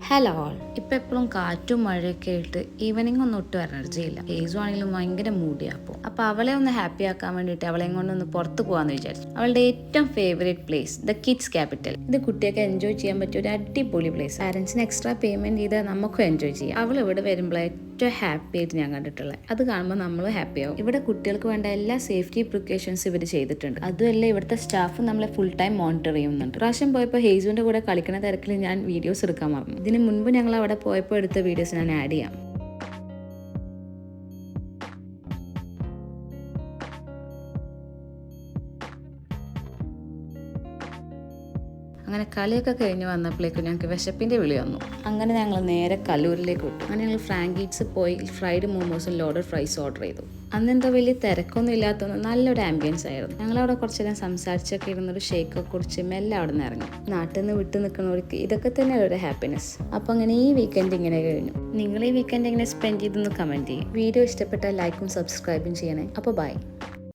Hello all. ഇപ്പം എപ്പോഴും കാറ്റും മഴയൊക്കെ ആയിട്ട് ഈവനിങ് ഒന്നും ഒട്ടും എനർജി ഇല്ല. ഏസു ആണെങ്കിലും ഭയങ്കര മൂടിയാപ്പോൾ അപ്പോൾ അവളെ ഒന്ന് ഹാപ്പി ആക്കാൻ വേണ്ടിയിട്ട് അവളെയും കൊണ്ടൊന്ന് പുറത്ത് പോകാമെന്ന് വിചാരിച്ചു. അവളുടെ ഏറ്റവും favourite place the kids capital. ഇത് കുട്ടിയൊക്കെ എൻജോയ് ചെയ്യാൻ പറ്റിയ ഒരു അടിപൊളി പ്ലേസ്. പാരൻസിന് എക്സ്ട്രാ പേയ്മെന്റ് ചെയ്താൽ നമുക്കും എൻജോയ് ചെയ്യാം. അവൾ ഇവിടെ വരുമ്പോൾ ഏറ്റവും ഹാപ്പി ആയിട്ട് ഞാൻ കണ്ടിട്ടുള്ളത്. അത് കാണുമ്പോൾ നമ്മളും ഹാപ്പി ആവും. ഇവിടെ കുട്ടികൾക്ക് വേണ്ട എല്ലാ സേഫ്റ്റി പ്രിക്കോഷൻസ് ഇവർ ചെയ്തിട്ടുണ്ട്. അതുമല്ല ഇവിടുത്തെ സ്റ്റാഫ് നമ്മളെ ഫുൾ ടൈം മോണിറ്റർ ചെയ്യുന്നുണ്ട്. പ്രാവശ്യം പോയപ്പോൾ ഹേസുവിന്റെ കൂടെ കളിക്കുന്ന തിരക്കിൽ ഞാൻ വീഡിയോസ് എടുക്കാൻ മറന്നു. ഇതിന് മുൻപ് ഞങ്ങൾ അവിടെ പോയപ്പോൾ എടുത്ത വീഡിയോസ് ഞാൻ ആഡ് ചെയ്യാം. അങ്ങനെ കളിയൊക്കെ കഴിഞ്ഞ് വന്നപ്പോഴേക്കും ഞങ്ങൾക്ക് വിശപ്പിൻ്റെ വിളി വന്നു. അങ്ങനെ ഞങ്ങൾ നേരെ കല്ലൂരിലേക്ക് വിട്ടു. അങ്ങനെ ഞങ്ങൾ ഫ്രാങ്കീറ്റ്സ് പോയി ഫ്രൈഡ് മോമോസും ലോഡഡ് ഫ്രൈസ് ഓർഡർ ചെയ്തു. അന്ന് എന്തോ വലിയ തിരക്കൊന്നും ഇല്ലാത്തൊന്നും നല്ലൊരു ആംബിയൻസ് ആയിരുന്നു. ഞങ്ങളവിടെ കുറച്ച് നേരം സംസാരിച്ചൊക്കെ ഇരുന്നൊരു ഷേക്കൊക്കെ കുടിച്ച് മെല്ലെ അവിടെ നിന്ന് ഇറങ്ങി. നാട്ടിൽ നിന്ന് വിട്ടു നിൽക്കുന്നവർക്ക് ഇതൊക്കെ തന്നെയാണ് ഒരു ഹാപ്പിനെസ്. അപ്പോൾ അങ്ങനെ ഈ വീക്കെൻഡ് ഇങ്ങനെ കഴിഞ്ഞു. നിങ്ങൾ ഈ വീക്കെൻഡ് എങ്ങനെ സ്പെൻഡ് ചെയ്തെന്ന് കമൻറ്റ് ചെയ്യും. വീഡിയോ ഇഷ്ടപ്പെട്ടാൽ ലൈക്കും സബ്സ്ക്രൈബും ചെയ്യണേ. അപ്പോൾ ബൈ.